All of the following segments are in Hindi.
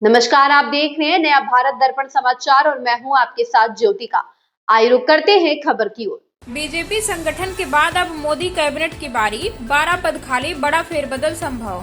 नमस्कार, आप देख रहे हैं नया भारत दर्पण समाचार और मैं हूं आपके साथ ज्योतिका। आइए रुक करते हैं खबर की ओर। बीजेपी संगठन के बाद अब मोदी कैबिनेट की बारी, 12 पद खाली, बड़ा फेरबदल संभव।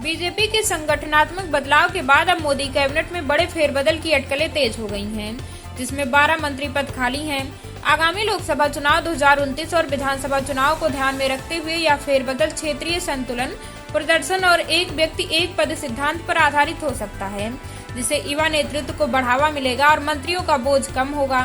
बीजेपी के संगठनात्मक बदलाव के बाद अब मोदी कैबिनेट में बड़े फेरबदल की अटकलें तेज हो गई हैं, जिसमें 12 मंत्री पद खाली हैं। आगामी लोकसभा चुनाव 2029 और विधानसभा चुनाव को ध्यान में रखते हुए यह फेरबदल क्षेत्रीय संतुलन, प्रदर्शन और एक व्यक्ति एक पद सिद्धांत पर आधारित हो सकता है, जिससे युवा नेतृत्व को बढ़ावा मिलेगा और मंत्रियों का बोझ कम होगा।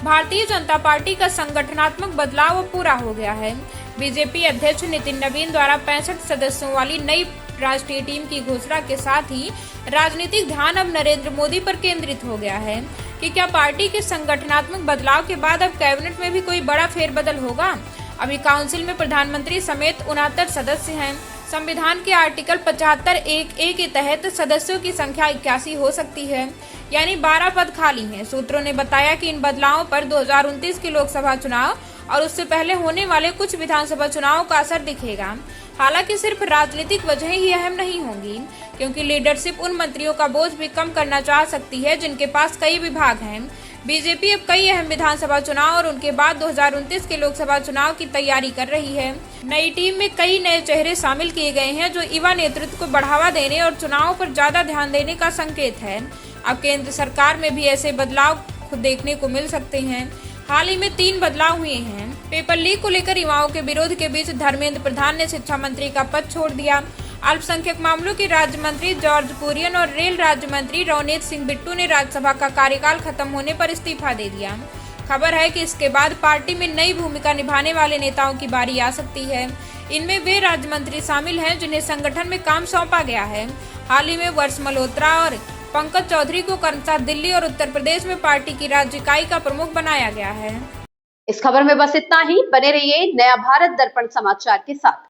भारतीय जनता पार्टी का संगठनात्मक बदलाव अब पूरा हो गया है। बीजेपी अध्यक्ष नितिन नवीन द्वारा 65 सदस्यों वाली नई राष्ट्रीय टीम की घोषणा के साथ ही राजनीतिक ध्यान अब नरेंद्र मोदी पर केंद्रित हो गया है कि क्या पार्टी के संगठनात्मक बदलाव के बाद अब कैबिनेट में भी कोई बड़ा फेरबदल होगा। अभी काउंसिल में प्रधानमंत्री समेत 69 सदस्य हैं। संविधान के आर्टिकल 75(1)(a) के तहत सदस्यों की संख्या 81 हो सकती है, यानी 12 पद खाली हैं। सूत्रों ने बताया कि इन बदलावों पर 2029 के लोकसभा चुनाव और उससे पहले होने वाले कुछ विधानसभा चुनावों का असर दिखेगा। हालांकि सिर्फ राजनीतिक वजहें ही अहम नहीं होंगी, क्योंकि लीडरशिप उन मंत्रियों का बोझ भी कम करना चाह सकती है जिनके पास कई विभाग हैं। बीजेपी अब कई अहम विधानसभा चुनाव और उनके बाद 2029 के लोकसभा चुनाव की तैयारी कर रही है। नई टीम में कई नए चेहरे शामिल किए गए हैं, जो युवा नेतृत्व को बढ़ावा देने और चुनाव पर ज्यादा ध्यान देने का संकेत है। अब केंद्र सरकार में भी ऐसे बदलाव देखने को मिल सकते हैं। हाल ही में 3 बदलाव हुए हैं। पेपर लीक को लेकर युवाओं के विरोध के बीच धर्मेंद्र प्रधान ने शिक्षा मंत्री का पद छोड़ दिया। अल्पसंख्यक मामलों के राज्य मंत्री जॉर्ज कुरियन और रेल राज्य मंत्री रवनीत सिंह बिट्टू ने राज्यसभा का कार्यकाल खत्म होने पर इस्तीफा दे दिया। खबर है कि इसके बाद पार्टी में नई भूमिका निभाने वाले नेताओं की बारी आ सकती है। इनमें वे राज्य मंत्री शामिल हैं जिन्हें संगठन में काम सौंपा गया है। हाल ही में वर्ष मल्होत्रा और पंकज चौधरी को क्रमशः दिल्ली और उत्तर प्रदेश में पार्टी की राज्य इकाई का प्रमुख बनाया गया है। इस खबर में बस इतना ही। बने रहिए नया भारत दर्पण समाचार के साथ।